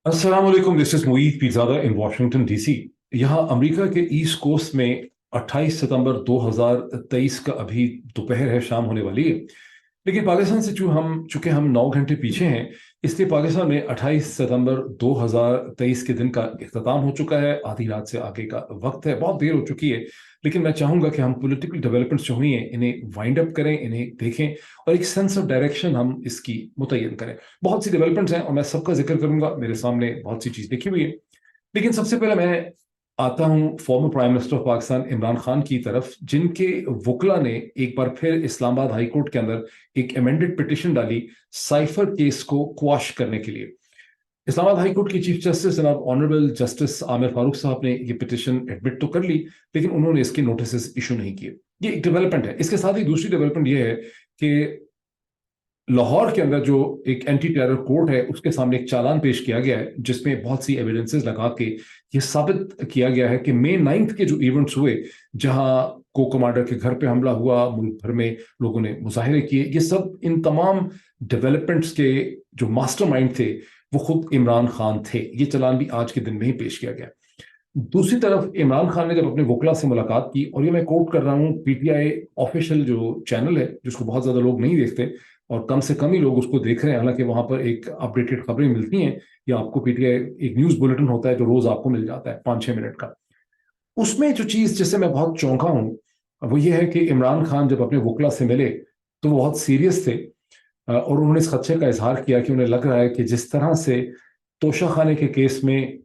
अस्सलाम वालेकुम, this is Moeed Pirzada in Washington DC. यहाँ अमेरिका के ईस्ट कोस्ट में 28 सितंबर 2023 का अभी दोपहर है, शाम होने वाली है। लेकिन पाकिस्तान से चूंकि हम 9 घंटे पीछे हैं, इसलिए पाकिस्तान में 28 सितंबर 2023 के दिन का इख्तिताम हो चुका है। आधी रात से आगे का वक्त है, बहुत देर हो चुकी है। लेकिन मैं चाहूंगा कि हम पॉलिटिकल डेवलपमेंट्स जो हुई हैं इन्हें वाइंड अप करें, इन्हें देखें और एक सेंस ऑफ डायरेक्शन हम इसकी मुतय्यन करें। बहुत सी डेवलपमेंट्स हैं और मैं सबका जिक्र करूंगा, मेरे सामने बहुत सी चीज लिखी हुई है। लेकिन सबसे पहले मैं आता हूं former prime minister of Pakistan Imran Khan की तरफ, जिनके वकला ने एक बार फिर इस्लामाबाद हाई कोर्ट के अंदर एक अमेंडेड पिटिशन डाली साइफर केस को क्वाश करने के लिए। इस्लामाबाद हाई कोर्ट की चीफ जस्टिस जनाब ऑनरेबल जस्टिस आमिर फारूक साहब ने ये पिटिशन एडमिट तो कर ली, लेकिन उन्होंने इसके नोटिस इशू नहीं किए। ये एक डेवलपमेंट है। इसके साथ ही दूसरी डेवलपमेंट ये है कि लाहौर के अंदर जो एक एंटी टेरर कोर्ट है उसके सामने एक चालान पेश किया गया है, जिसमें बहुत सी एविडेंसेस लगा के ये साबित किया गया है कि मई 9 के जो इवेंट्स हुए, जहां को कमांडर के घर पे हमला हुआ, मुल्क भर में लोगों ने मुजाहरे किए, ये सब इन तमाम डेवलपमेंट्स के जो मास्टरमाइंड थे वो खुद इमरान खान थे। ये चालान भी आज के दिन में ही पेश किया गया। दूसरी तरफ इमरान खान ने जब अपने वकला से मुलाकात की, और ये मैं कोट कर रहा हूँ, पीटीआई ऑफिशियल जो चैनल है जिसको बहुत ज्यादा लोग नहीं देखते और कम से कम ही लोग उसको देख रहे हैं, हालांकि वहां पर एक अपडेटेड खबरें मिलती हैं, या आपको पीटीआई एक न्यूज बुलेटिन होता है जो रोज आपको मिल जाता है 5-6 मिनट का। उसमें जो चीज जिससे मैं बहुत चौंका हूं वो ये है कि इमरान खान जब अपने वकला से मिले तो वो बहुत सीरियस थे, और उन्होंने इस खदशे का इजहार किया कि उन्हें लग रहा है कि जिस तरह से तोशा खाने के केस में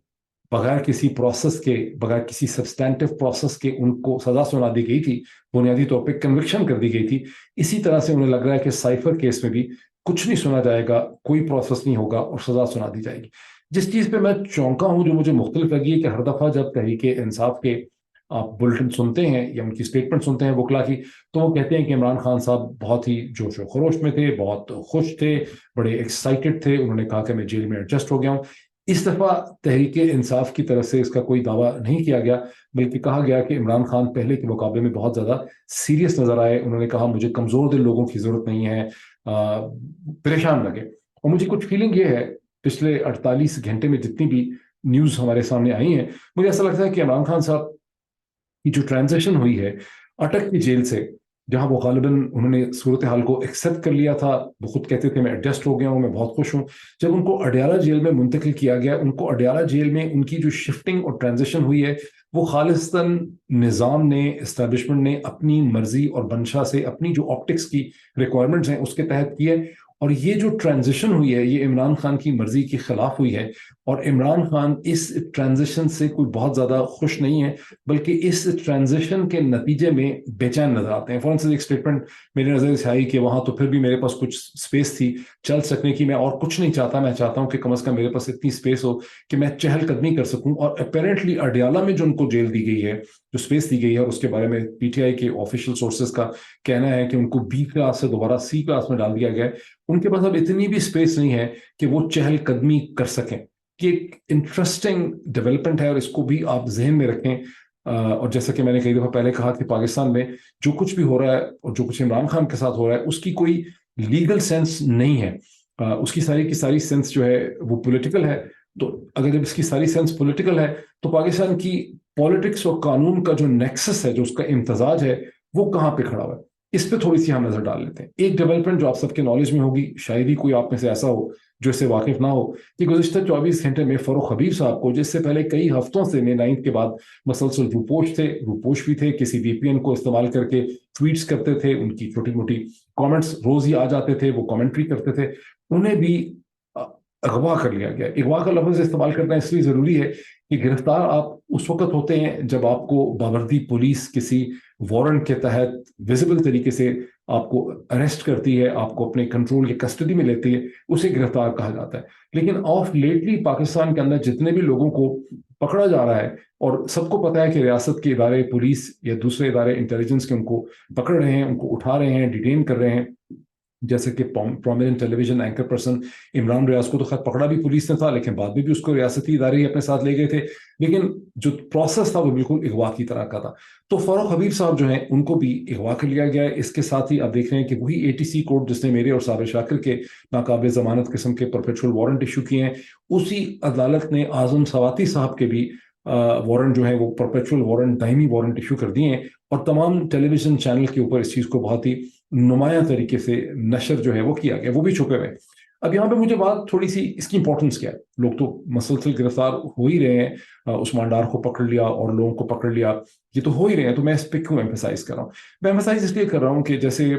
बगैर किसी प्रोसेस के, बगैर किसी सब्सटैंटिव प्रोसेस के उनको सजा सुना दी गई थी, बुनियादी तौर पे कन्विक्शन कर दी गई थी, इसी तरह से उन्हें लग रहा है कि साइफर केस में भी कुछ नहीं सुना जाएगा, कोई प्रोसेस नहीं होगा और सजा सुना दी जाएगी। जिस चीज पे मैं चौंका हूं, जो मुझे मुख्तलिफ लगी है कि हर दफा जब तहरीक इंसाफ के आप बुलेटिन सुनते हैं या उनकी स्टेटमेंट सुनते हैं वकला की, तो वो कहते हैं कि इमरान खान साहब बहुत ही जोश व खरोश में थे, बहुत खुश थे, बड़े एक्साइटेड थे। उन्होंने कहा कि मैं जेल में एडजस्ट हो गया हूं। इस दफा तहरीक इंसाफ की तरफ से इसका कोई दावा नहीं किया गया, बल्कि कहा गया कि इमरान खान पहले के मुकाबले में बहुत ज्यादा सीरियस नजर आए। उन्होंने कहा मुझे कमजोर दिल लोगों की जरूरत नहीं है, परेशान लगे। और मुझे कुछ फीलिंग ये है, पिछले 48 घंटे में जितनी भी न्यूज हमारे सामने आई हैं, मुझे ऐसा लगता है कि इमरान खान साहब की जो ट्रांजेक्शन हुई है अटक की जेल से, जहां वो गालिबन उन्होंने सूरत हाल को एक्सेप्ट कर लिया था, वो खुद कहते थे मैं एडजस्ट हो गया हूं, मैं बहुत खुश हूं। जब उनको अडयाला जेल में मुंतकिल किया गया, उनको अडयाला जेल में उनकी जो शिफ्टिंग और ट्रांजिशन हुई है वो खालिस्तन निज़ाम ने, इस्टेब्लिशमेंट ने अपनी मर्जी और मंशा से, अपनी जो ऑप्टिक्स की रिक्वायरमेंट्स हैं उसके तहत की है। और ये जो ट्रांजिशन हुई है ये इमरान खान की मर्जी के खिलाफ हुई है, और इमरान खान इस ट्रांजिशन से कोई बहुत ज्यादा खुश नहीं है, बल्कि इस ट्रांजिशन के नतीजे में बेचैन नजर आते हैं। फॉर इंस्टेंस एक स्टेटमेंट मेरी नजर से आई कि वहां तो फिर भी मेरे पास कुछ स्पेस थी चल सकने की, मैं और कुछ नहीं चाहता, मैं चाहता हूं कि कम से कम मेरे पास इतनी स्पेस हो कि मैं चहलकदमी कर सकूं। और अपेरेंटली अडयाला में जो उनको जेल दी गई है, जो स्पेस दी गई है, उसके बारे में पीटीआई के ऑफिशियल सोर्सेज का कहना है कि उनको बी क्लास से दोबारा सी क्लास में डाल दिया गया है। उनके पास अब इतनी भी स्पेस नहीं है कि वो चहलकदमी कर सकें। कि एक इंटरेस्टिंग डेवलपमेंट है और इसको भी आप जहन में रखें। और जैसा कि मैंने कई दफा पहले कहा कि पाकिस्तान में जो कुछ भी हो रहा है और जो कुछ इमरान खान के साथ हो रहा है उसकी कोई लीगल सेंस नहीं है, उसकी सारी की सारी सेंस जो है वो पॉलिटिकल है। तो अगर जब इसकी सारी सेंस पॉलिटिकल है तो पाकिस्तान की पॉलिटिक्स और कानून का जो नेक्सस है, जो उसका इम्तजाज है, वो कहाँ पे खड़ा हुआ है, इस पे थोड़ी सी हम नजर डाल लेते हैं। एक डेवलपमेंट जो आप सबके नॉलेज में होगी, शायद ही कोई आप में से ऐसा हो जो इससे वाकिफ ना हो, कि गुज़िश्ता 24 घंटे में फरूख हबीब साहब को, जिससे पहले कई हफ्तों से मई 9 के बाद मसलसल रूपोश भी थे, किसी वीपीएन को इस्तेमाल करके ट्वीट्स करते थे, उनकी छोटी मोटी कमेंट्स रोज ही आ जाते थे, वो कमेंट्री करते थे, उन्हें भी अगवा कर लिया गया। अगवा का लफ्ज इस्तेमाल करना इसलिए जरूरी है कि गिरफ्तार आप उस वक्त होते हैं जब आपको बावर्दी पुलिस किसी वारंट के तहत विजिबल तरीके से आपको अरेस्ट करती है, आपको अपने कंट्रोल के कस्टडी में लेती है, उसे गिरफ्तार कहा जाता है। लेकिन ऑफ लेटली पाकिस्तान के अंदर जितने भी लोगों को पकड़ा जा रहा है, और सबको पता है कि रियासत के इदारे, पुलिस या दूसरे इदारे इंटेलिजेंस के उनको पकड़ रहे हैं, उनको उठा रहे हैं, डिटेन कर रहे हैं, جیسے کہ پرومیننٹ ٹیلی ویژن اینکر پرسن عمران ریاض کو تو خیر پکڑا بھی پولیس نے تھا، لیکن بعد میں بھی اس کو ریاستی ادارے ہی اپنے ساتھ لے گئے تھے، لیکن جو پروسیس تھا وہ بالکل اغوا کی طرح کا تھا۔ تو فاروق حبیب صاحب جو ہیں ان کو بھی اغوا کر لیا گیا ہے۔ اس کے ساتھ ہی آپ دیکھ رہے ہیں کہ وہی ATC کورٹ جس نے میرے اور صابر شاکر کے ناقابل ضمانت قسم کے پرپیچول وارنٹ ایشو کیے ہیں، اسی عدالت نے اعظم سواتی صاحب کے بھی وارنٹ جو ہے وہ پرپیچول وارنٹ، دائمی وارنٹ ایشو کر دیے ہیں، اور تمام ٹیلی ویژن چینل کے اوپر اس چیز کو بہت ہی نمایاں طریقے سے نشر جو ہے وہ کیا گیا، وہ بھی چھپے ہوئے۔ اب یہاں پہ مجھے بات تھوڑی سی اس کی امپورٹنس کیا ہے، لوگ تو مسلسل گرفتار ہو ہی رہے ہیں، عثمان ڈار کو پکڑ لیا اور لوگوں کو پکڑ لیا، یہ تو ہو ہی رہے ہیں، تو میں اس پہ کیوں ایمفیسائز کر رہا ہوں؟ میں ایمفیسائز اس لیے کر رہا ہوں کہ جیسے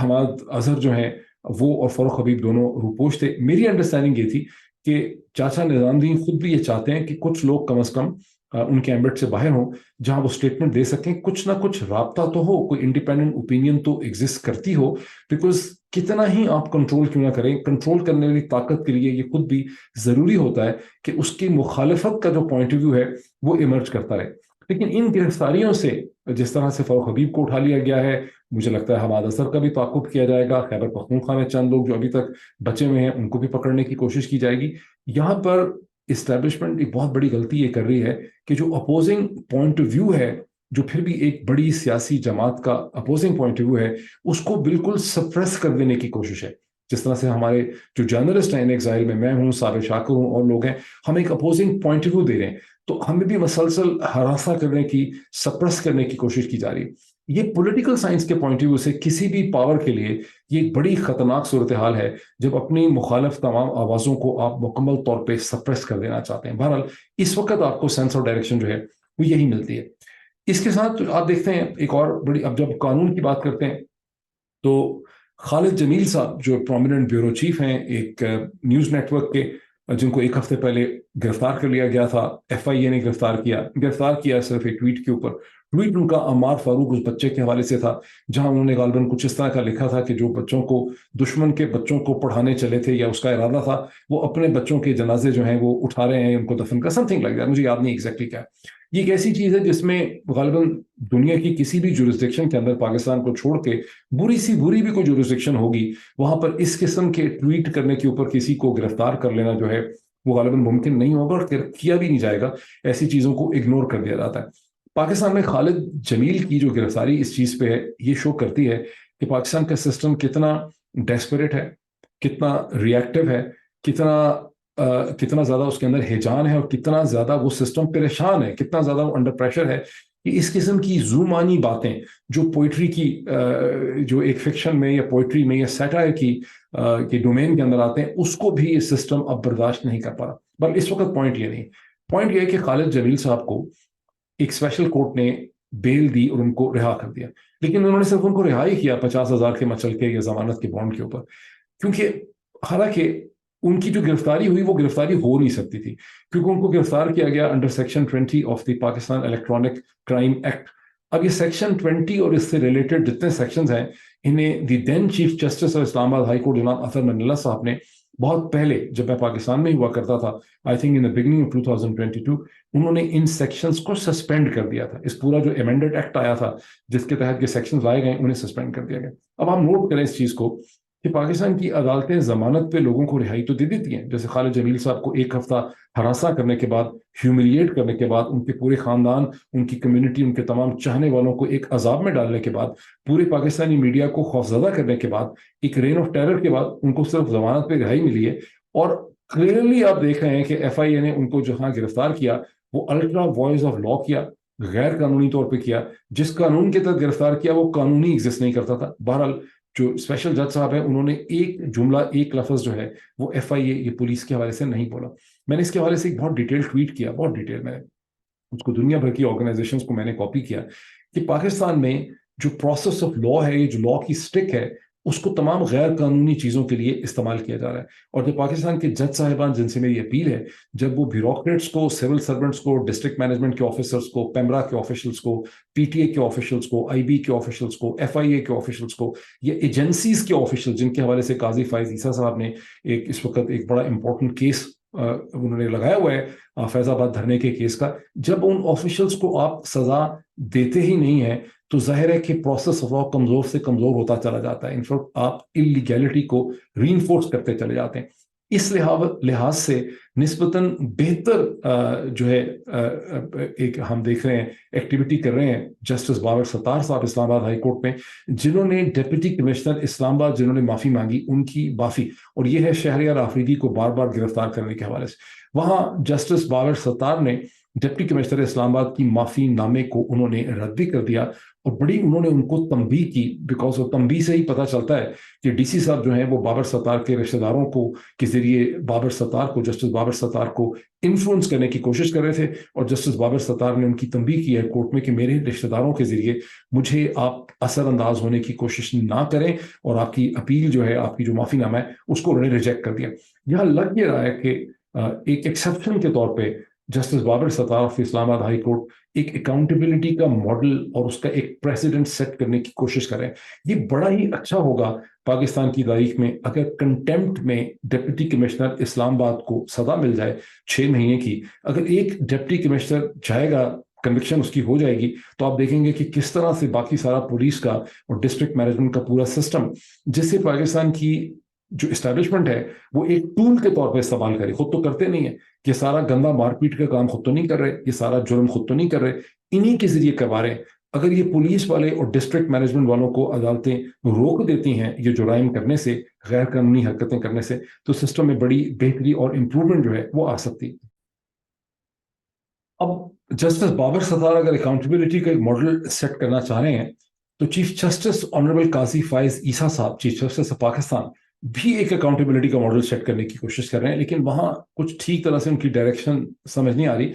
حماد اظہر جو ہیں وہ اور فاروق حبیب دونوں روپوش تھے، میری انڈرسٹینڈنگ یہ تھی کہ چاچا نظام الدین خود بھی یہ چاہتے ہیں کہ کچھ لوگ کم از کم ان کے ایمبٹ سے باہر ہوں، جہاں وہ سٹیٹمنٹ دے سکیں، کچھ نہ کچھ رابطہ تو ہو، کوئی انڈیپینڈنٹ اوپینین تو ایگزسٹ کرتی ہو، بیکاز کتنا ہی آپ کنٹرول کیوں نہ کریں، کنٹرول کرنے والی طاقت کے لیے یہ خود بھی ضروری ہوتا ہے کہ اس کی مخالفت کا جو پوائنٹ آف ویو ہے وہ ایمرج کرتا رہے۔ لیکن ان گرفتاریوں سے جس طرح سے فاروق حبیب کو اٹھا لیا گیا ہے، مجھے لگتا ہے حماد اظہر کا بھی تعاقب کیا جائے گا، خیبر پختونخوا میں چند لوگ جو ابھی تک بچے ہوئے ہیں ان کو بھی پکڑنے کی کوشش کی جائے گی۔ یہاں پر اسٹیبلشمنٹ ایک بہت بڑی غلطی یہ کر رہی ہے کہ جو اپوزنگ پوائنٹ آف ویو ہے، جو پھر بھی ایک بڑی سیاسی جماعت کا اپوزنگ پوائنٹ آف ویو ہے، اس کو بالکل سپریس کر دینے کی کوشش ہے۔ جس طرح سے ہمارے جو جرنلسٹ ہیں ان ایگزائل میں ہوں، صابر شاکر ہوں، اور لوگ ہیں، ہم ایک اپوزنگ پوائنٹ آف ویو دے رہے ہیں، تو ہمیں بھی مسلسل ہراساں کرنے کی، سپریس کرنے کی کوشش کی جا رہی ہے۔ یہ پولیٹیکل سائنس کے پوائنٹ آف ویو سے کسی بھی پاور کے لیے یہ ایک بڑی خطرناک صورتحال ہے جب اپنی مخالف تمام آوازوں کو آپ مکمل طور پہ سپریس کر دینا چاہتے ہیں۔ بہرحال اس وقت آپ کو سینس اور ڈائریکشن جو ہے وہ یہی ملتی ہے۔ اس کے ساتھ آپ دیکھتے ہیں ایک اور بڑی، اب جب قانون کی بات کرتے ہیں تو خالد جمیل صاحب جو پرومیننٹ بیورو چیف ہیں ایک نیوز نیٹ ورک کے، جن کو ایک ہفتے پہلے گرفتار کر لیا گیا تھا، FIA نے گرفتار کیا صرف ایک ٹویٹ کے اوپر۔ ٹویٹ ان کا عمار فاروق اس بچے کے حوالے سے تھا، جہاں انہوں نے غالباً کچھ اس طرح کا لکھا تھا کہ جو بچوں کو، دشمن کے بچوں کو پڑھانے چلے تھے، یا اس کا ارادہ تھا، وہ اپنے بچوں کے جنازے جو ہیں وہ اٹھا رہے ہیں، ان کو دفن کا سم تھنگ لگ جائے، مجھے یاد نہیں ایگزیکٹلی کیا۔ یہ ایک ایسی چیز ہے جس میں غالباً دنیا کی کسی بھی جورسڈکشن کے اندر پاکستان کو چھوڑ کے بری سی بری بھی کوئی جورسڈکشن ہوگی، وہاں پر اس قسم کے ٹویٹ کرنے کے اوپر کسی کو گرفتار کر لینا جو ہے وہ غالباً ممکن نہیں ہوگا، اور کیا بھی نہیں جائے گا، ایسی چیزوں کو اگنور کر دیا جاتا ہے۔ پاکستان میں خالد جمیل کی جو گرفتاری اس چیز پہ ہے، یہ شو کرتی ہے کہ پاکستان کا سسٹم کتنا ڈیسپریٹ ہے، کتنا ری ایکٹیو ہے، کتنا زیادہ اس کے اندر ہیجان ہے، اور کتنا زیادہ وہ سسٹم پریشان ہے، کتنا زیادہ وہ انڈر پریشر ہے کہ اس قسم کی زومانی باتیں جو پوئٹری کی، جو ایک فکشن میں یا پوئٹری میں یا سیٹائر کی ڈومین کے اندر آتے ہیں، اس کو بھی یہ سسٹم اب برداشت نہیں کر پا رہا۔ بل اس وقت پوائنٹ یہ نہیں، پوائنٹ یہ ہے کہ خالد جمیل صاحب کو ایک اسپیشل کورٹ نے بیل دی اور ان کو رہا کر دیا، لیکن انہوں نے صرف ان کو رہا ہی کیا 50,000 کے مچل کے یا ضمانت کے بانڈ کے اوپر، کیونکہ حالانکہ ان کی جو گرفتاری ہوئی وہ گرفتاری ہو نہیں سکتی تھی، کیونکہ ان کو گرفتار کیا گیا under section 20 of the Pakistan electronic crime act. اب یہ سیکشن 20 اور اس سے ریلیٹڈ جتنے سیکشنز ہیں، انہیں دی دین چیف جسٹس آف اسلام آباد ہائی کورٹ جناب اطہر منلہ صاحب نے بہت پہلے، جب میں پاکستان میں ہوا کرتا تھا، I think in the beginning of 2022، انہوں نے ان سیکشنز کو سسپینڈ کر دیا تھا۔ اس پورا جو ایمینڈڈ ایکٹ آیا تھا جس کے تحت یہ سیکشنز لائے گئے، انہیں سسپینڈ کر دیا گیا۔ اب ہم نوٹ کریں اس چیز کو کہ پاکستان کی عدالتیں ضمانت پہ لوگوں کو رہائی تو دے دیتی ہیں، جیسے خالد جمیل صاحب کو ایک ہفتہ ہراساں کرنے کے بعد، ہیوملیٹ کرنے کے بعد، ان کے پورے خاندان، ان کی کمیونٹی، ان کے تمام چاہنے والوں کو ایک عذاب میں ڈالنے کے بعد، پورے پاکستانی میڈیا کو خوفزدہ کرنے کے بعد، ایک رین آف ٹیرر کے بعد ان کو صرف ضمانت پہ رہائی ملی ہے۔ اور کلیئرلی آپ دیکھ رہے ہیں کہ FIA نے ان کو جہاں گرفتار کیا وہ الٹرا وائس آف لا کیا، غیر قانونی طور پہ کیا، جس قانون کے تحت گرفتار کیا وہ قانونی ایگزسٹ نہیں کرتا تھا۔ بہرحال جو اسپیشل جج صاحب ہیں انہوں نے ایک جملہ، ایک لفظ جو ہے وہ FIA یہ پولیس کے حوالے سے نہیں بولا۔ میں نے اس کے حوالے سے ایک بہت ڈیٹیل ٹویٹ کیا، بہت ڈیٹیل، میں اس کو دنیا بھر کی آرگنائزیشنز کو میں نے کاپی کیا کہ پاکستان میں جو پروسیس آف لا ہے، جو لا کی سٹک ہے، اس کو تمام غیر قانونی چیزوں کے لیے استعمال کیا جا رہا ہے۔ اور جو پاکستان کے جج صاحبان جن سے میری اپیل ہے، جب وہ بیوروکریٹس کو، سول سرونٹس کو، ڈسٹرکٹ مینجمنٹ کے آفیسرس کو، پیمرا کے آفیشلس کو، PTA کے آفیشلس کو، IB کے آفیشلس کو، FIA کے آفیشلس کو، یا ایجنسیز کے آفیشل جن کے حوالے سے قاضی فائز عیسیٰ صاحب نے اس وقت ایک بڑا امپورٹنٹ کیس انہوں نے لگایا ہوا ہے فیض آباد دھرنے کے کیس کا، جب ان آفیشلس کو آپ سزا دیتے ہی نہیں ہیں तो जाहिर है कि प्रोसेस ऑफ लॉ कमज़ोर से कमज़ोर होता चला जाता है। इनफैक्ट आप इलीगैलिटी को रीइंफोर्स करते चले जाते हैं। इस लिहाज से निस्बतन बेहतर जो है एक हम देख रहे हैं एक्टिविटी कर रहे हैं जस्टिस बाबर सत्तार साहब इस्लामाबाद हाई कोर्ट में, जिन्होंने डिप्टी कमिश्नर इस्लामाबाद जिन्होंने माफ़ी मांगी उनकी माफ़ी, और ये है शहरियार आफरीदी को बार बार गिरफ्तार करने के हवाले से। वहाँ जस्टिस बाबर सत्तार ने डिप्टी कमिश्नर इस्लामाबाद की माफ़ी नामे को उन्होंने रद्द भी कर दिया, और बड़ी उन्होंने उनको तंबीह की, बिकॉज वो तंबीह से ही पता चलता है कि डीसी साहब जो हैं वो बाबर सत्तार के रिश्तेदारों को के जरिए बाबर सत्तार को, जस्टिस बाबर सत्तार को इन्फ्लुएंस करने की कोशिश कर रहे थे। और जस्टिस बाबर सत्तार ने उनकी तंबीह की है कोर्ट में कि मेरे रिश्तेदारों के जरिए मुझे आप असरअंदाज होने की कोशिश ना करें, और आपकी अपील जो है, आपकी जो माफ़ीनामा है, उसको उन्होंने रिजेक्ट कर दिया। यहाँ लग ये रहा है कि एक एक्सेप्शन के तौर पे justice Babar Sattar of Islamabad high court एक अकाउंटेबिलिटी का मॉडल और उसका एक प्रेसिडेंट सेट करने की कोशिश करें। ये बड़ा ही अच्छा होगा पाकिस्तान की तारीख में अगर कंटेम्प्ट में डिप्टी कमिश्नर इस्लामाबाद को सजा मिल जाए 6 महीने की। अगर एक डिप्टी कमिश्नर जाएगा, कन्विक्शन उसकी हो जाएगी, तो आप देखेंगे कि किस तरह से बाकी सारा पुलिस का और डिस्ट्रिक्ट मैनेजमेंट का पूरा सिस्टम, जिससे पाकिस्तान की जो इस्टेब्लिशमेंट है वो एक टूल के तौर पर इस्तेमाल करे। खुद तो करते नहीं है, ये सारा गंदा मारपीट का काम खुद तो नहीं कर रहे, ये सारा जुर्म खुद तो नहीं कर रहे, इन्हीं के जरिए करवा रहे हैं। अगर ये पुलिस वाले और डिस्ट्रिक्ट मैनेजमेंट वालों को अदालतें रोक देती हैं ये जुराइम करने से, गैर कानूनी हरकतें करने से, तो सिस्टम में बड़ी बेहतरी और इम्प्रूवमेंट जो है वो आ सकती है। अब जस्टिस बाबर सत्तार अगर अकाउंटेबिलिटी का एक मॉडल सेट करना चाह रहे हैं, तो chief justice honourable Qazi Faez Isa साहब, चीफ जस्टिस ऑफ पाकिस्तान, भी एक अकाउंटेबिलिटी का मॉडल सेट करने की कोशिश कर रहे हैं, लेकिन वहां कुछ ठीक तरह से उनकी डायरेक्शन समझ नहीं आ रही।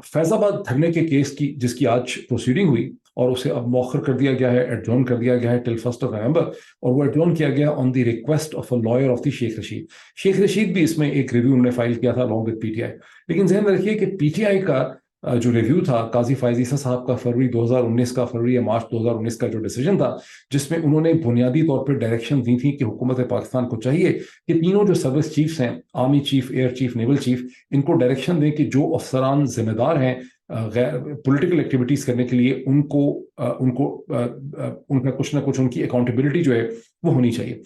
फैजाबाद धरने के केस की जिसकी आज प्रोसीडिंग हुई और उसे अब मौखर कर दिया गया है, एडजॉर्न कर दिया गया है टिल 1 नवंबर, और वो एडजॉर्न किया गया on the request of a lawyer of the Sheikh Rashid. Sheikh Rashid भी इसमें एक रिव्यू उन्होंने फाइल किया था अलॉन्ग विद पीटीआई। लेकिन ध्यान में रखिए कि पीटीआई का जो रिव्यू था काजी फायज ईसा साहब का फरवरी 2019 का, फरवरी या मार्च 2019 का जो डिसीजन था, जिसमें उन्होंने बुनियादी तौर पर डायरेक्शन दी थी कि हुकूमत पाकिस्तान को चाहिए कि तीनों जो सर्विस चीफ्स हैं, army chief, air chief, naval chief, इनको डायरेक्शन दें कि जो अफसरान जिम्मेदार हैं गैर पॉलिटिकल एक्टिविटीज करने के लिए, उनका कुछ ना कुछ उनकी अकाउंटेबिलिटी जो है वो होनी चाहिए।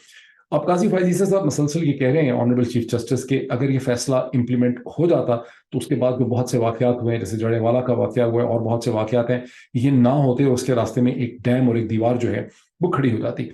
अब काजी फायज ईसा साहब मसलसल ये कह रहे हैं ऑनरेबल चीफ जस्टिस के अगर ये फैसला इंप्लीमेंट हो जाता तो उसके बाद जो बहुत से वाकयात हुए हैं, जैसे जड़ेवाला का वाकया हुआ है और बहुत से वाकयात हैं, ये ना होते उसके रास्ते में एक डैम और एक दीवार जो है वो खड़ी हो जाती।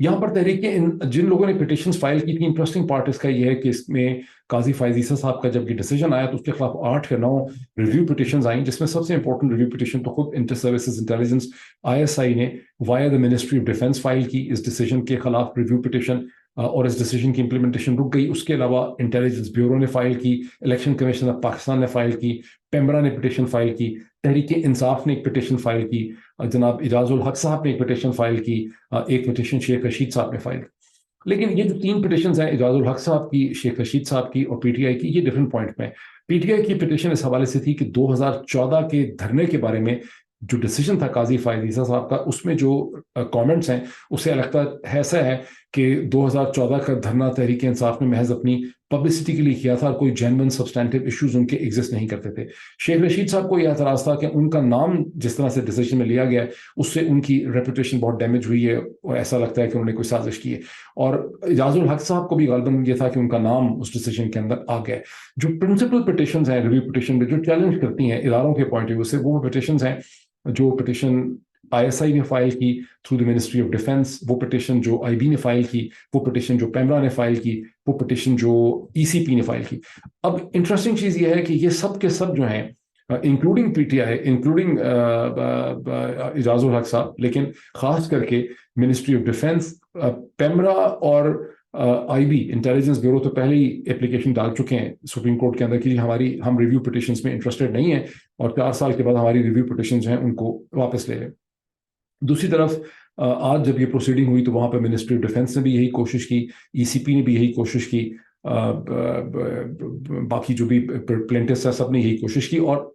यहाँ पर तहरीकें जिन लोगों ने पिटिशंस फाइल की थी, इंटरेस्टिंग पार्ट इसका ये है कि इसमें काजी फायज ईसा साहब का जब ये डिसीजन आया तो उसके खिलाफ 8 या 9 रिव्यू पिटिशंस आई, जिसमें सबसे इंपॉर्टेंट रिव्यू पिटिशन तो खुद इंटर सर्विसेज इंटेलिजेंस ISI ने via the ministry of defence file की इस डिसीजन के खिलाफ रिव्यू पिटिशन, और इस डिसीजन की इंप्लीमेंटेशन रुक गई। उसके अलावा इंटेलिजेंस ब्यूरो ने फाइल की, इलेक्शन कमीशन ऑफ पाकिस्तान ने फाइल की, पेमरा ने पिटिशन फाइल की, तहरीक इंसाफ ने एक पिटिशन फाइल की, जनाब इजाजुल हक साहब ने एक पिटिशन फाइल की, एक पिटिशन शेख रशीद साहब ने फाइल की। लेकिन ये जो 3 पिटिशन हैं, इजाजुल हक साहब की, शेख रशीद साहब की और पीटीआई की, ये डिफरेंट पॉइंट में। पीटीआई की पिटिशन इस हवाले से थी कि 2014 के धरने के बारे में जो डिसीजन था काजी फायज ईसा साहब का, उसमें जो कमेंट्स हैं उससे लगता है ऐसा है कि 2014 का धरना तहरीक इंसाफ ने महज अपनी पब्लिसिटी के लिए किया था, कोई जेन्युइन सब्सटेंटिव इश्यूज उनके एग्जिस्ट नहीं करते थे। शेख रशीद साहब को यह एतराज था कि उनका नाम जिस तरह से डिसीजन में लिया गया उससे उनकी रेपुटेशन बहुत डैमेज हुई है और ऐसा लगता है कि उन्होंने कोई साजिश की है। और इजाजुल हक साहब को भी गालबन ये था कि उनका नाम उस डिसीजन के अंदर आ गया। जो प्रिंसिपल पिटिशंस हैं रिव्यू पिटिशन में जो चैलेंज करती हैं इदारों के पॉइंट ऑफ व्यू से, वो पिटिशंस हैं जो पिटिशन ISI ने फाइल की through the ministry of defence, वो पिटिशन जो IB ने फाइल की, वो पिटिशन जो पेमरा ने फाइल की, वो पिटिशन जो ECP ने फाइल की। अब इंटरेस्टिंग चीज ये है कि ये सब के सब जो हैं इंक्लूडिंग PTI, इंक्लूडिंग इजाजुल हक साहब, लेकिन खास करके मिनिस्ट्री ऑफ डिफेंस, पेमरा और IB इंटेलिजेंस ब्यूरो तो पहले ही एप्लीकेशन डाल चुके हैं सुप्रीम कोर्ट के अंदर कि हम रिव्यू पिटिशंस में इंटरेस्टेड नहीं हैं और 4 साल के बाद हमारी रिव्यू पिटिशन जो हैं उनको वापस ले लें। दूसरी तरफ आज जब ये प्रोसीडिंग हुई तो वहाँ पर मिनिस्ट्री ऑफ डिफेंस ने भी यही कोशिश की, ECP ने भी यही कोशिश की, बाकी जो भी प्लेंटिफ्स है सब ने यही कोशिश की। और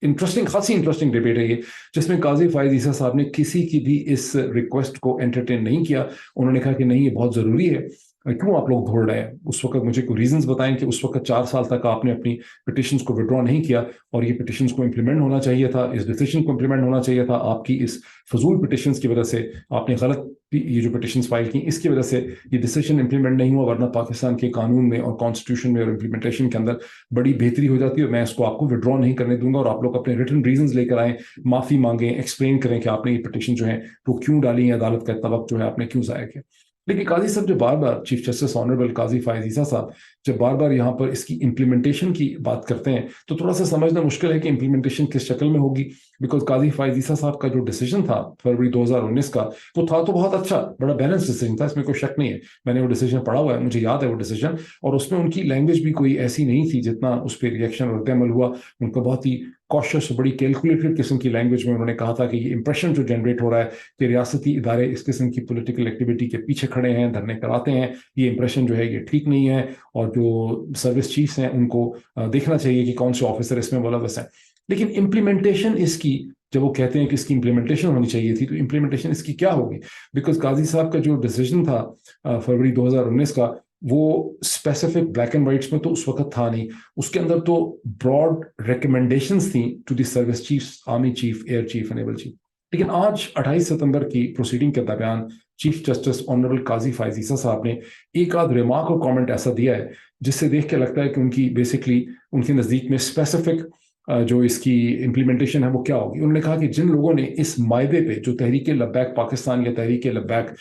खासी इंटरेस्टिंग डिबेट है ये, जिसमें काजी फायज ईसा साहब ने किसी की भी इस रिक्वेस्ट को एंटरटेन नहीं किया। उन्होंने कहा कि नहीं, ये बहुत ज़रूरी है क्यों आप लोग दौड़ रहे हैं? उस वक्त मुझे कोई रीजंस बताएं कि उस वक्त 4 साल तक आपने अपनी पिटिशंस को विड्रॉ नहीं किया और ये पिटिशंस को इम्प्लीमेंट होना चाहिए था, इस डिसीजन को इम्प्लीमेंट होना चाहिए था। आपकी इस फजूल पिटिशंस की वजह से, आपने गलत ये जो पिटिशंस फाइल की, इसकी वजह से ये डिसीजन इम्प्लीमेंट नहीं हुआ, वरना पाकिस्तान के कानून में और कॉन्स्टिट्यूशन में और इम्प्लीमेंटेशन के अंदर बड़ी बेहतरी हो जाती है। मैं इसको आपको विड्रॉ नहीं करने दूंगा और आप लोग अपने रिटन रीजंस लेकर आएं, माफी मांगें, एक्सप्लेन करें कि आपने ये पिटिशन जो है वो क्यों डाली है, अदालत का इतना वक्त जो है आपने क्यों ज़ाया किया। लेकिन काजी साहब जो बार बार, chief justice honourable Qazi Faez Isa साहब जब बार बार यहाँ पर इसकी इम्प्लीमेंटेशन की बात करते हैं तो थोड़ा सा समझना मुश्किल है कि इम्प्लीमेंटेशन किस शक्ल में होगी। बिकॉज काजी फायज ईसा साहब का जो डिसीजन था फरवरी 2019 का, वो था तो बहुत अच्छा, बड़ा बैलेंस डिसीजन था, इसमें कोई शक नहीं है। मैंने वो डिसीजन पढ़ा हुआ है, मुझे याद है वो डिसीजन, और उसमें उनकी लैंग्वेज भी कोई ऐसी नहीं थी जितना उस पर रिएक्शन और रद्द-ए-अमल हुआ। उनका बहुत ही कॉशियस, बड़ी कैलकुलेटेड किस्म की लैंग्वेज में उन्होंने कहा था कि ये इंप्रेशन जो जनरेट हो रहा है कि रियासती इदारे इस किस्म की पॉलिटिकल एक्टिविटी के पीछे खड़े हैं, धरने कराते हैं, ये इंप्रेशन जो है ये ठीक नहीं है, और जो सर्विस चीफ्स हैं उनको देखना चाहिए कि कौन से ऑफिसर इसमें मुलव्वस हैं। लेकिन इम्प्लीमेंटेशन इसकी, जब वो कहते हैं कि इसकी इम्प्लीमेंटेशन होनी चाहिए थी, तो इम्प्लीमेंटेशन इसकी क्या होगी? बिकॉज काजी साहब का जो डिसीजन था फरवरी 2019 का, वो स्पेसिफिक ब्लैक एंड वाइट्स में तो उस वक्त था नहीं, उसके अंदर तो ब्रॉड रिकमेंडेशंस थी to the service chiefs, army chief, air chief, naval chief. लेकिन आज 28 सितंबर की प्रोसीडिंग के दरमियान chief justice honourable Qazi Faez Isa साहब ने एक आध रिमार्क और कमेंट ऐसा दिया है जिससे देख के लगता है कि उनकी बेसिकली, उनके नज़दीक में स्पेसिफिक जो इसकी इम्प्लीमेंटेशन है वो क्या होगी। उन्होंने कहा कि जिन लोगों ने इस मायदे पे, जो तहरीक लब्बैक पाकिस्तान या तहरीक लब्बैक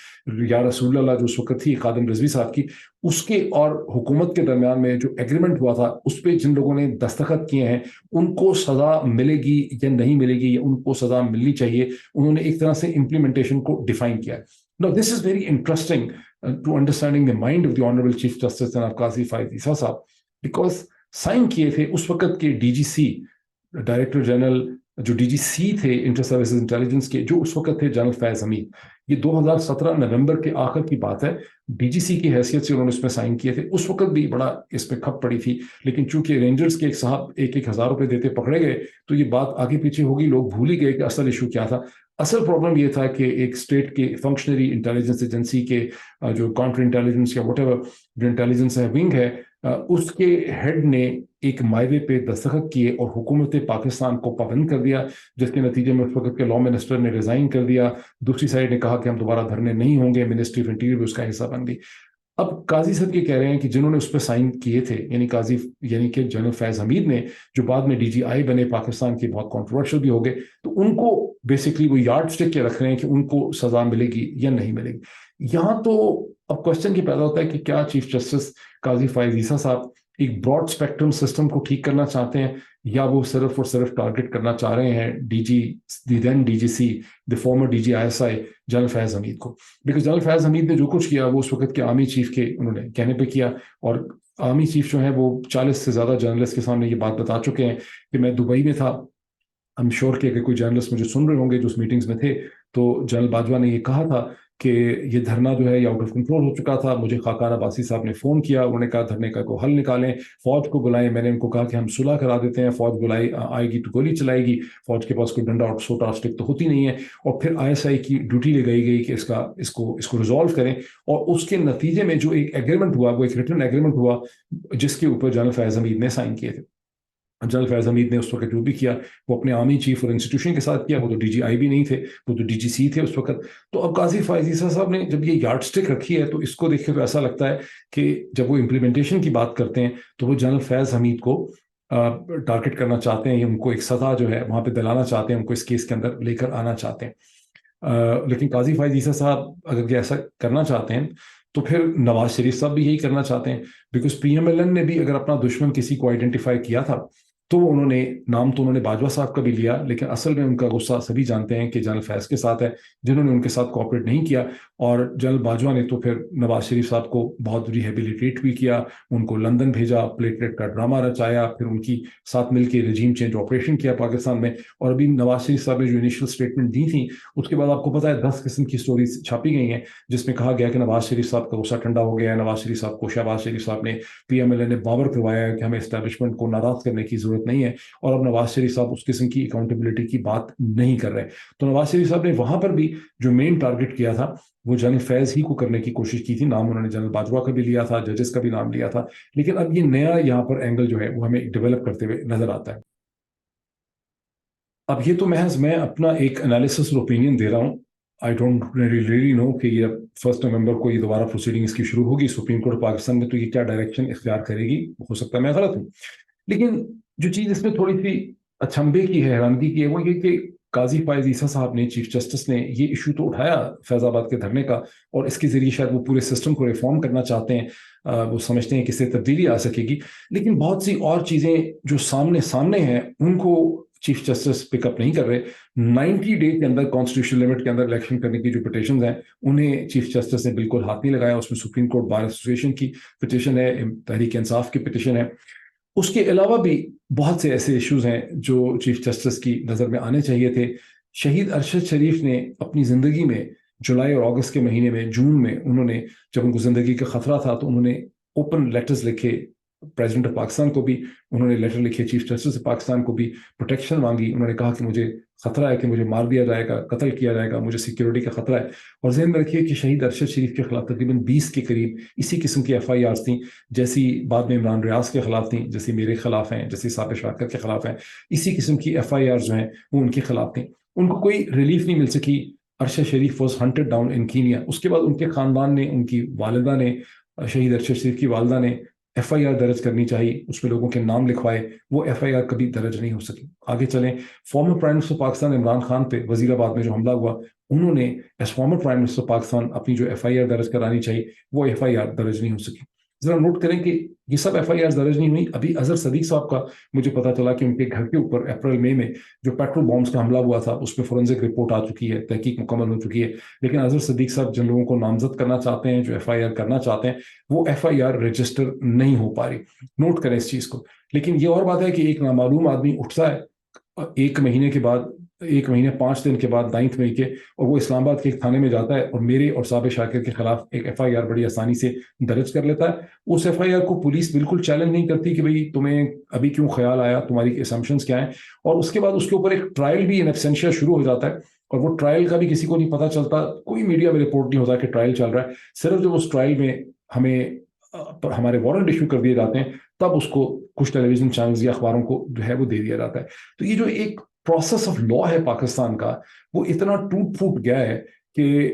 या रसूल अल्लाह जो उस वक्त थी खादिम रिजवी साहब की, उसके और हुकूमत के दरमियान में जो एग्रीमेंट हुआ था, उस पर जिन लोगों ने दस्तखत किए हैं, उनको सज़ा मिलेगी या नहीं मिलेगी, या उनको सज़ा मिलनी चाहिए, उन्होंने एक तरह से इम्प्लीमेंटेशन को डिफाइन किया है। Now, this is very interesting to understanding the mind of the Honorable Chief Justice Janab Qazi Faiz Issa साहब, because साइन किए थे उस वक्त के डीजीसी, डायरेक्टर जनरल, जो डीजीसी थे इंटर सर्विसेज इंटेलिजेंस के, जो उस वक्त थे जनरल फैज हमीद। ये 2017 नवंबर के आखिर की बात है। डीजीसी की हैसियत से उन्होंने इसमें साइन किए थे। उस वक्त भी बड़ा इस पे खप पड़ी थी, लेकिन चूंकि रेंजर्स के एक साहब 1,000 रुपए देते पकड़े गए, तो ये बात आगे पीछे होगी, लोग भूल ही गए कि असल इशू क्या था। असल प्रॉब्लम ये था कि एक स्टेट के फंक्शनरी इंटेलिजेंस एजेंसी के जो काउंटर इंटेलिजेंस या व्हाटएवर जो इंटेलिजेंस है विंग है, उसके हेड ने एक मायदे पे दस्तखत किए और हुकूमत पाकिस्तान को पाबंद कर दिया, जिसके नतीजे में उस वक्त के लॉ मिनिस्टर ने रिजाइन कर दिया। दूसरी साइड ने कहा कि हम दोबारा धरने नहीं होंगे, मिनिस्ट्री ऑफ इंटीरियर भी उसका हिस्सा बन गई। अब काजी साहब ये कह रहे हैं कि जिन्होंने उस पर साइन किए थे, यानी कि जनरल फैज हमीद ने, जो बाद में डीजीआई बने, पाकिस्तान के बहुत कंट्रोवर्शियल भी हो गए, तो उनको बेसिकली वो यार्ड स्टिक के रख रहे हैं कि उनको सजा मिलेगी या नहीं मिलेगी। यहाँ तो अब क्वेश्चन ये पैदा होता है कि क्या चीफ जस्टिस काजी फायज ईसा साहब एक ब्रॉड स्पेक्ट्रम सिस्टम को ठीक करना चाहते हैं, या वो सिर्फ और सिर्फ टारगेट करना चाह रहे हैं then DGC, the former DG ISI general Faiz Hameed को। बिकॉज जनरल फैज हमीद ने जो कुछ किया वो उस वक्त के आर्मी चीफ के उन्होंने कहने पे किया, और आर्मी चीफ जो है वो 40 से ज्यादा जर्नलिस्ट के सामने ये बात बता चुके हैं कि मैं दुबई में था। आई एम श्योर कि अगर कोई जर्नलिस्ट मुझे सुन रहे होंगे जो उस मीटिंग्स में थे, तो जनरल बाजवा ने ये कहा था कि ये धरना जो है ये आउट ऑफ कंट्रोल हो चुका था। मुझे खाकान अब्बासी साहब ने फ़ोन किया, उन्होंने कहा धरने का को हल निकालें, फ़ौज को बुलाएं। मैंने उनको कहा कि हम सुलह करा देते हैं, फ़ौज बुलाई आएगी तो गोली चलाएगी, फ़ौज के पास कोई डंडा और सोटा स्टिक तो होती नहीं है। और फिर आईएसआई की ड्यूटी लगाई गई कि इसको रिजॉल्व करें, और उसके नतीजे में जो एक एग्रीमेंट हुआ, वो एक रिटन एग्रीमेंट हुआ जिसके ऊपर जनरल फैज हमीद ने साइन किए थे। जनरल फैज हमीद ने उस वक्त जो भी किया वो अपने आर्मी चीफ और इंस्टीट्यूशन के साथ किया। वो तो डीजीआई भी नहीं थे, वो तो डीजीसी थे उस वक्त। तो अब काजी फायज ईसा साहब ने जब ये यार्ड स्टिक रखी है, तो इसको देख के तो ऐसा लगता है कि जब वो इम्प्लीमेंटेशन की बात करते हैं तो वो जनरल फैज हमीद को टारगेट करना चाहते हैं, उनको एक सजा जो है वहां पे दिलाना चाहते हैं, उनको इस केस के अंदर लेकर आना चाहते हैं। लेकिन काजी फायज ईसा साहब अगर ये ऐसा करना चाहते हैं तो फिर नवाज शरीफ साहब भी यही करना चाहते हैं। बिकॉज पीएमएलएन ने भी अगर अपना दुश्मन किसी को आइडेंटिफाई किया था, तो उन्होंने नाम तो उन्होंने बाजवा साहब का भी लिया, लेकिन असल में उनका गुस्सा सभी जानते हैं कि जनरल फैज के साथ है, जिन्होंने उनके साथ कोऑपरेट नहीं किया। और जनरल बाजवा ने तो फिर नवाज शरीफ साहब को बहुत रिहेबिलिटेट भी किया, उनको लंदन भेजा, प्लेटलेट का ड्रामा रचाया, फिर उनकी साथ मिलकर रजीम चेंज ऑपरेशन किया पाकिस्तान में। और अभी नवाज शरीफ साहब ने जो इनिशियल स्टेटमेंट दी थी, उसके बाद आपको पता है 10 किस्म की स्टोरीज छापी गई हैं जिसमें कहा गया कि नवाज शरीफ साहब का गुस्सा ठंडा हो गया है, नवाज शरीफ साहब को शहबाज शरीफ साहब ने, पीएमएलए ने बावर करवाया है कि हमें एस्टैब्लिशमेंट को नाराज करने की जरूरत नहीं है, और अब नवाज शरीफ साहब उस किस्म की अकाउंटेबिलिटी की बात नहीं कर रहे। तो नवाज शरीफ साहब ने वहां पर भी जो मेन टारगेट किया था وہ جنرل فیض ہی کو کرنے کی کوشش کی تھی. نام انہوں نے جنرل باجوہ کا بھی لیا تھا, ججز کا بھی نام لیا تھا, لیکن اب یہ نیا یہاں پر اینگل جو ہے وہ ہمیں ڈیولپ کرتے ہوئے نظر آتا ہے. اب یہ تو محض میں اپنا ایک انالیسس اور اوپینین دے رہا ہوں. آئی ڈونٹ ریئلی نو کہ یہ 1 نومبر کو یہ دوبارہ پروسیڈنگ اس کی شروع ہوگی سپریم کورٹ پاکستان میں, تو یہ کیا ڈائریکشن اختیار کرے گی, ہو سکتا ہے میں غلط ہوں. لیکن جو چیز اس میں تھوڑی سی اچنبے کی ہے, حیرانگی کی ہے, وہ یہ کہ قاضی فائز عیسیٰ صاحب نے, چیف جسٹس نے, یہ ایشو تو اٹھایا فیض آباد کے دھرنے کا, اور اس کے ذریعے شاید وہ پورے سسٹم کو ریفارم کرنا چاہتے ہیں, وہ سمجھتے ہیں کہ اس سے تبدیلی آ سکے گی. لیکن بہت سی اور چیزیں جو سامنے ہیں ان کو چیف جسٹس پک اپ نہیں کر رہے. 90 ڈے کے اندر کانسٹیٹیوشن لمٹ کے اندر الیکشن کرنے کی جو پٹیشنز ہیں انہیں چیف جسٹس نے بالکل ہاتھ نہیں لگایا. اس میں سپریم کورٹ بار ایسوسیشن کی پٹیشن ہے, تحریک انصاف کی پٹیشن ہے. اس کے علاوہ بھی بہت سے ایسے ایشوز ہیں جو چیف جسٹس کی نظر میں آنے چاہیے تھے. شہید ارشد شریف نے اپنی زندگی میں جولائی اور اگست کے مہینے میں, جون میں, انہوں نے جب ان کو زندگی کا خطرہ تھا تو انہوں نے اوپن لیٹرز لکھے پریزیڈنٹ آف پاکستان کو بھی, انہوں نے لیٹر لکھے چیف جسٹس آف پاکستان کو بھی, پروٹیکشن مانگی. انہوں نے کہا کہ مجھے خطرہ ہے کہ مجھے مار دیا جائے گا, قتل کیا جائے گا, مجھے سیکیورٹی کا خطرہ ہے. اور ذہن میں رکھیے کہ شہید ارشد شریف کے خلاف تقریباً 20 کے قریب اسی قسم کی FIRs تھیں, جیسی بعد میں عمران ریاض کے خلاف تھیں, جیسی میرے خلاف ہیں, جیسی ثاقب شاکر کے خلاف ہیں. اسی قسم کی FIRs جو ہیں وہ ان کے خلاف تھیں. ان کو کوئی ریلیف نہیں مل سکی. ارشد شریف was hunted down in Kenya. اس کے بعد ان کے خاندان نے, ان کی والدہ نے, شہید ارشد شریف کی والدہ نے FIR درج کرنی چاہیے, اس میں لوگوں کے نام لکھوائے, وہ FIR کبھی درج نہیں ہو سکی. آگے چلیں, former prime minister Pakistan Imran Khan پہ وزیر آباد میں جو حملہ ہوا, انہوں نے as former prime minister Pakistan اپنی جو FIR درج کرانی چاہیے وہ FIR درج نہیں ہو سکی. ذرا نوٹ کریں کہ یہ سب FIR درج نہیں ہوئی. ابھی اظہر صدیق صاحب کا مجھے پتا چلا کہ ان کے گھر کے اوپر اپریل مئی میں جو پیٹرول بامز کا حملہ ہوا تھا اس میں فورنزک رپورٹ آ چکی ہے, تحقیق مکمل ہو چکی ہے. لیکن اظہر صدیق صاحب جن لوگوں کو نامزد کرنا چاہتے ہیں, جو FIR کرنا چاہتے ہیں, وہ FIR رجسٹر نہیں ہو پا رہی. نوٹ کریں اس چیز کو. لیکن یہ اور بات ہے کہ ایک نامعلوم آدمی اٹھتا ہے 1 مہینے کے بعد, 1 مہینے 5 دن کے بعد 9 مئی کے, اور وہ اسلام آباد کے ایک تھانے میں جاتا ہے اور میرے اور ثاقب شاکر کے خلاف ایک FIR بڑی آسانی سے درج کر لیتا ہے. اس FIR کو پولیس بالکل چیلنج نہیں کرتی کہ بھئی تمہیں ابھی کیوں خیال آیا, تمہاری اسمپشنز کیا ہیں. اور اس کے بعد اس کے اوپر ایک ٹرائل بھی ان ایبسینشیا شروع ہو جاتا ہے, اور وہ ٹرائل کا بھی کسی کو نہیں پتا چلتا, کوئی میڈیا میں رپورٹ نہیں ہوتا کہ ٹرائل چل رہا ہے. صرف جب اس ٹرائل میں ہمارے وارنٹ ایشو کر دیے جاتے ہیں تب اس کو کچھ ٹیلی ویژن چینلز یا اخباروں کو جو ہے وہ دے دیا جاتا ہے. تو یہ جو ایک پروسیس آف لا ہے پاکستان کا, وہ اتنا ٹوٹ پھوٹ گیا ہے کہ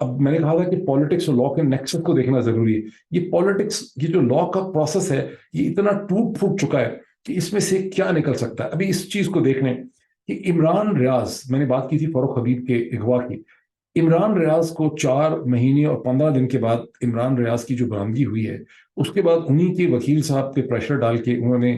اب میں نے کہا تھا کہ پالیٹکس اور لا کے نیکسس کو دیکھنا ضروری ہے. یہ پالیٹکس, یہ جو لا کا پروسیس ہے, یہ اتنا ٹوٹ پھوٹ چکا ہے کہ اس میں سے کیا نکل سکتا ہے. ابھی اس چیز کو دیکھ لیں کہ عمران ریاض, میں نے بات کی تھی فاروق حبیب کے اغوا کی, عمران ریاض کو 4 مہینے اور 15 دن کے بعد عمران ریاض کی جو برآمدگی ہوئی ہے, اس کے بعد انہی کے وکیل صاحب پہ پریشر ڈال کے انہوں نے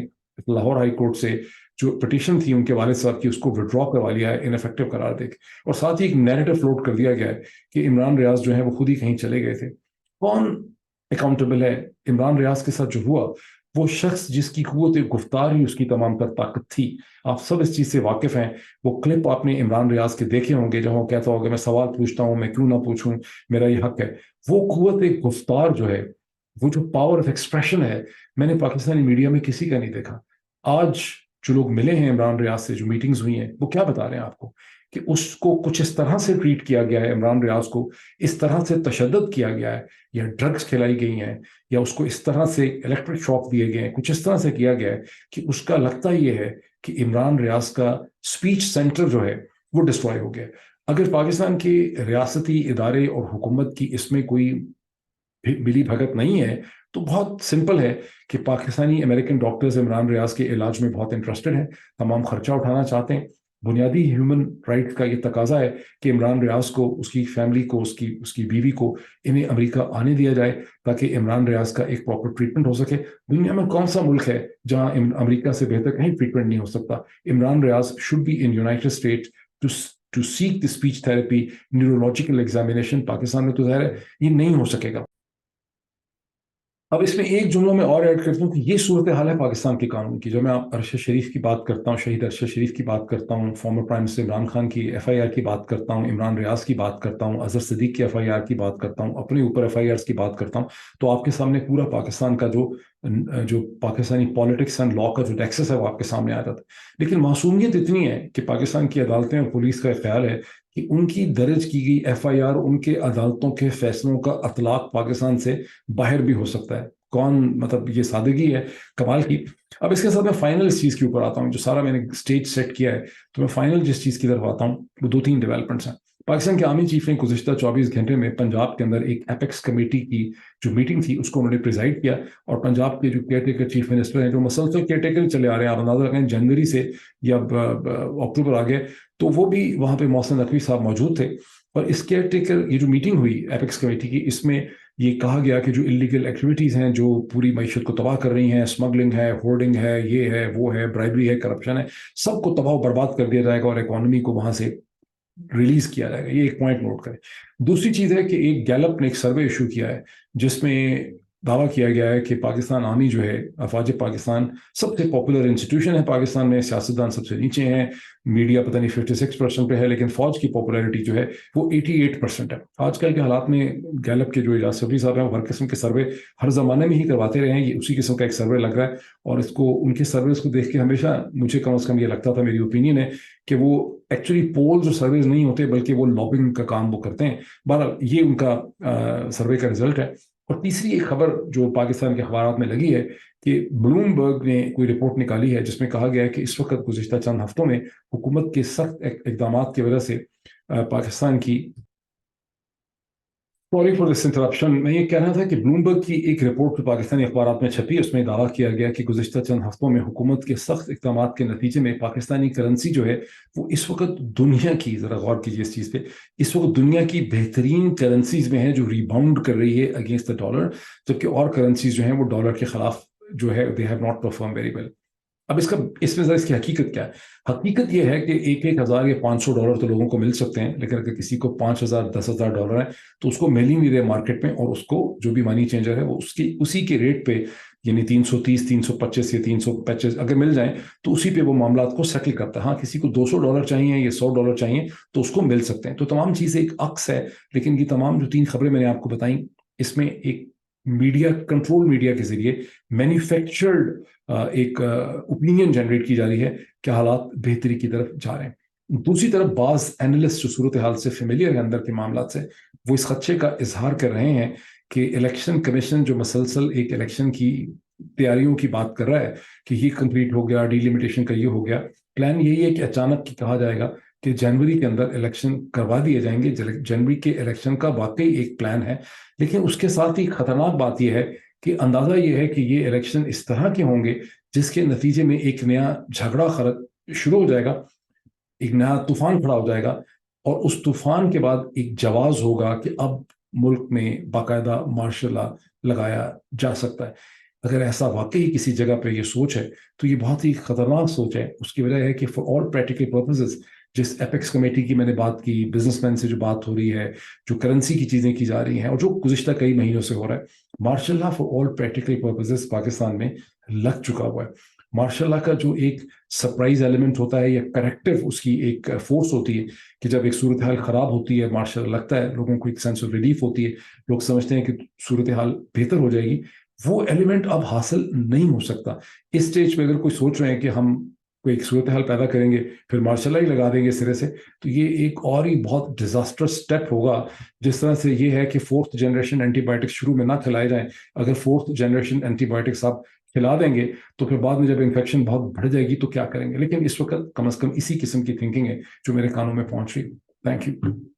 لاہور ہائی کورٹ سے جو پٹیشن تھی ان کے والد صاحب کی, اس کو وڈرا کروا لیا ہے انفیکٹو قرار دے کے, اور ساتھ ہی ایک نیریٹو فلوٹ کر دیا گیا ہے کہ عمران ریاض جو ہے وہ خود ہی کہیں چلے گئے تھے. کون اکاؤنٹیبل ہے؟ عمران ریاض کے ساتھ جو ہوا, وہ شخص جس کی قوت گفتار ہی اس کی تمام تر طاقت تھی. آپ سب اس چیز سے واقف ہیں. وہ کلپ آپ نے عمران ریاض کے دیکھے ہوں گے جہاں وہ کہتا ہوگا میں سوال پوچھتا ہوں, میں کیوں نہ پوچھوں, میرا یہ حق ہے. وہ قوت گفتار جو ہے, وہ جو پاور آف ایکسپریشن ہے, میں نے پاکستانی میڈیا میں کسی کا نہیں دیکھا. آج جو لوگ ملے ہیں عمران ریاض سے, جو میٹنگز ہوئی ہیں, وہ کیا بتا رہے ہیں آپ کو کہ اس کو کچھ اس طرح سے ٹریٹ کیا گیا ہے, عمران ریاض کو اس طرح سے تشدد کیا گیا ہے, یا ڈرگز کھلائی گئی ہیں, یا اس کو اس طرح سے الیکٹرک شاک دیے گئے ہیں, کچھ اس طرح سے کیا گیا ہے کہ اس کا لگتا یہ ہے کہ عمران ریاض کا سپیچ سینٹر جو ہے وہ ڈسٹرائے ہو گیا. اگر پاکستان کے ریاستی ادارے اور حکومت کی اس میں کوئی ملی بھگت نہیں ہے تو بہت سمپل ہے کہ پاکستانی امریکن ڈاکٹرز عمران ریاض کے علاج میں بہت انٹرسٹڈ ہیں, تمام خرچہ اٹھانا چاہتے ہیں. بنیادی ہیومن رائٹ کا یہ تقاضا ہے کہ عمران ریاض کو, اس کی فیملی کو, اس کی بیوی کو انہیں امریکہ آنے دیا جائے تاکہ عمران ریاض کا ایک پراپر ٹریٹمنٹ ہو سکے. دنیا میں کون سا ملک ہے جہاں امریکہ سے بہتر کہیں ٹریٹمنٹ نہیں ہو سکتا. Imran Riaz should be in United State to seek the speech therapy, neurological examination. Pakistan میں تو ظاہر ہے یہ نہیں ہو سکے گا. اب اس میں ایک جملہ میں اور ایڈ کرتا ہوں کہ یہ صورتحال ہے پاکستان کے قانون کی. جو میں ارشد شریف کی بات کرتا ہوں, شہید ارشد شریف کی بات کرتا ہوں, former prime minister Imran Khan کی FIR کی بات کرتا ہوں, عمران ریاض کی بات کرتا ہوں, اظہر صدیق کی FIR کی بات کرتا ہوں, اپنے اوپر FIRs کی بات کرتا ہوں, تو آپ کے سامنے پورا پاکستان کا جو जो पाकिस्तानी पॉलिटिक्स एंड लॉ का जो टेक्सस है वो आपके सामने आ जाता है। लेकिन मासूमियत इतनी है कि पाकिस्तान की अदालतें और पुलिस का ख्याल है कि उनकी दर्ज की गई FIR, उनके अदालतों के फैसलों का अतलाक पाकिस्तान से बाहर भी हो सकता है। कौन, मतलब ये सादगी है कमाल की। अब इसके साथ मैं फाइनल इस चीज़ के ऊपर आता हूँ, जो सारा मैंने स्टेज सेट किया है, तो मैं फाइनल जिस चीज़ की तरफ आता हूँ वो 2-3 डेवलपमेंट्स हैं। पाकिस्तान के आर्मी चीफ ने गुज़िश्ता 24 घंटे में पंजाब के अंदर एक एपेक्स कमेटी की जो मीटिंग थी उसको उन्होंने प्रिजाइड किया, और पंजाब के जो केयर टेकर चीफ मिनिस्टर हैं, जो मसलसल केयर टेकर चले आ रहे हैं, आप अंदाजा लगाएं जनवरी से या अक्टूबर आ गए, तो वो भी वहाँ पे मोहसिन नकवी साहब मौजूद थे। और इस केयर टेकर ये जो मीटिंग हुई एपेक्स कमेटी की, इसमें ये कहा गया कि जो इलीगल एक्टिविटीज़ हैं जो पूरी मईशत को तबाह कर रही हैं, स्मगलिंग है, होर्डिंग है, ये है, वो है, ब्राइबरी है, करप्शन है, सबको तबाह बर्बाद कर दिया जाएगा और इकोनॉमी को वहाँ से रिलीज किया जाएगा। ये एक पॉइंट नोट करें। दूसरी चीज है कि एक गैलप ने एक सर्वे इशू किया है जिसमें दावा किया गया है कि पाकिस्तान आर्मी जो है, अफवाज पाकिस्तान सबसे पॉपुलर इंस्टीट्यूशन है पाकिस्तान में, सियासतदान सबसे नीचे हैं, मीडिया पता नहीं 56% पे है, लेकिन फौज की पॉपुलैरिटी जो है वो 88% है। आजकल के हालात में गैलप के जो इजाज सफरी साहब हैं वो हर किस्म के सर्वे हर जमाने में ही करवाते रहे हैं, ये उसी किस्म का एक सर्वे लग रहा है। और इसको, उनके सर्वेस को देख के हमेशा मुझे कम से कम ये लगता था, मेरी ओपिनियन है कि वो एक्चुअली पोल्स और सर्वेज नहीं होते बल्कि वो लॉबिंग का काम वो करते हैं। बहरहाल ये उनका सर्वे का रिजल्ट है। और तीसरी एक खबर जो पाकिस्तान के अखबार में लगी है कि ब्लूमबर्ग ने कोई रिपोर्ट निकाली है जिसमें कहा गया है कि इस वक्त गुज़िश्ता चंद हफ्तों में हुकूमत के सख्त इकदाम की वजह से पाकिस्तान की, सॉरी फॉर दिस इंटरप्शन, मैं ये कह रहा था कि ब्लूमबर्ग की एक रिपोर्ट पाकिस्तानी अखबार में छपी, उसमें दावा किया गया कि गुज़िश्ता चंद हफ्तों में हुकूमत के सख्त इकदाम के नतीजे में पाकिस्तानी करेंसी जो है वो इस वक्त दुनिया की, ज़रा गौर कीजिए इस चीज़ पे, इस वक्त दुनिया की बेहतरीन करेंसीज में है जो रिबाउंड कर रही है अगेंस्ट द डॉलर, जबकि और करेंसीज जो हैं वो डॉलर के खिलाफ जो है they have not perform very well. अब इसमें जरा इसकी हकीकत क्या है? हकीकत यह है कि 1,000 या $500 तो लोगों को मिल सकते हैं, लेकिन अगर किसी को 5,000 $10,000 है तो उसको मिल ही नहीं रहे मार्केट में, और उसको जो भी मनी चेंजर है वो उसी के रेट पे, यानी 330, 325 या 325 अगर मिल जाए तो उसी पे वो मामला को सेटल करता है। हाँ, किसी को $200 चाहिए या $100 चाहिए तो उसको मिल सकते हैं। तो तमाम चीज़ें एक अक्स है, लेकिन ये तमाम जो 3 खबरें मैंने आपको बताई, इसमें एक मीडिया, कंट्रोल मीडिया के जरिए मैन्युफैक्चर्ड एक ओपिनियन जनरेट की जा रही है कि हालात बेहतरी की तरफ जा रहे हैं। दूसरी तरफ बाज एनालिस्ट जो सूरत हाल से फेमिलियर है अंदर के मामला से, वो इस खदशे का इजहार कर रहे हैं कि इलेक्शन कमीशन जो मसलसल एक इलेक्शन की तैयारियों की बात कर रहा है कि ये कंप्लीट हो गया, डिलिमिटेशन का ये हो गया, प्लान यही है कि अचानक की कहा जाएगा कि जनवरी के अंदर इलेक्शन करवा दिए जाएंगे। जनवरी के इलेक्शन का वाकई एक प्लान है, लेकिन उसके साथ ही खतरनाक बात यह है कि अंदाजा ये है कि ये इलेक्शन इस तरह के होंगे जिसके नतीजे में एक नया झगड़ा शुरू हो जाएगा, एक नया तूफान खड़ा हो जाएगा, और उस तूफान के बाद एक जवाब होगा कि अब मुल्क में बाकायदा मार्शल लॉ लगाया जा सकता है। अगर ऐसा वाकई किसी जगह पे ये सोच है तो ये बहुत ही खतरनाक सोच है। उसकी वजह है कि फॉर ऑल प्रैक्टिकल पर्पसेस, जिस एपेक्स कमेटी की मैंने बात की, बिजनेसमैन से जो बात हो रही है, जो करेंसी की चीज़ें की जा रही हैं और जो गुज़िश्ता कई महीनों से हो रहा है, martial law for all practical purposes Pakistan में लग चुका हुआ है। मार्शल लॉ का जो एक सरप्राइज एलिमेंट होता है या करेक्टिव उसकी एक फोर्स होती है कि जब एक सूरत हाल ख़राब होती है, मार्शल लगता है, लोगों को एक सेंस ऑफ रिलीफ होती है, लोग समझते हैं कि सूरत हाल बेहतर हो जाएगी, वो एलिमेंट अब हासिल नहीं हो सकता। इस स्टेज पे अगर कोई सोच रहे हैं कि हम कोई एक सूरत हाल पैदा करेंगे फिर मार्शल लॉ ही लगा देंगे सिरे से, तो ये एक और ही बहुत डिजास्टर्स स्टेप होगा। जिस तरह से ये है कि 4th जनरेशन एंटीबायोटिक्स शुरू में ना खिलाए जाएं, अगर 4th जनरेशन एंटीबायोटिक्स आप खिला देंगे तो फिर बाद में जब इन्फेक्शन बहुत बढ़ जाएगी तो क्या करेंगे। लेकिन इस वक्त कम से कम इसी किस्म की थिंकिंग है जो मेरे कानों में पहुंच रही। Thank you.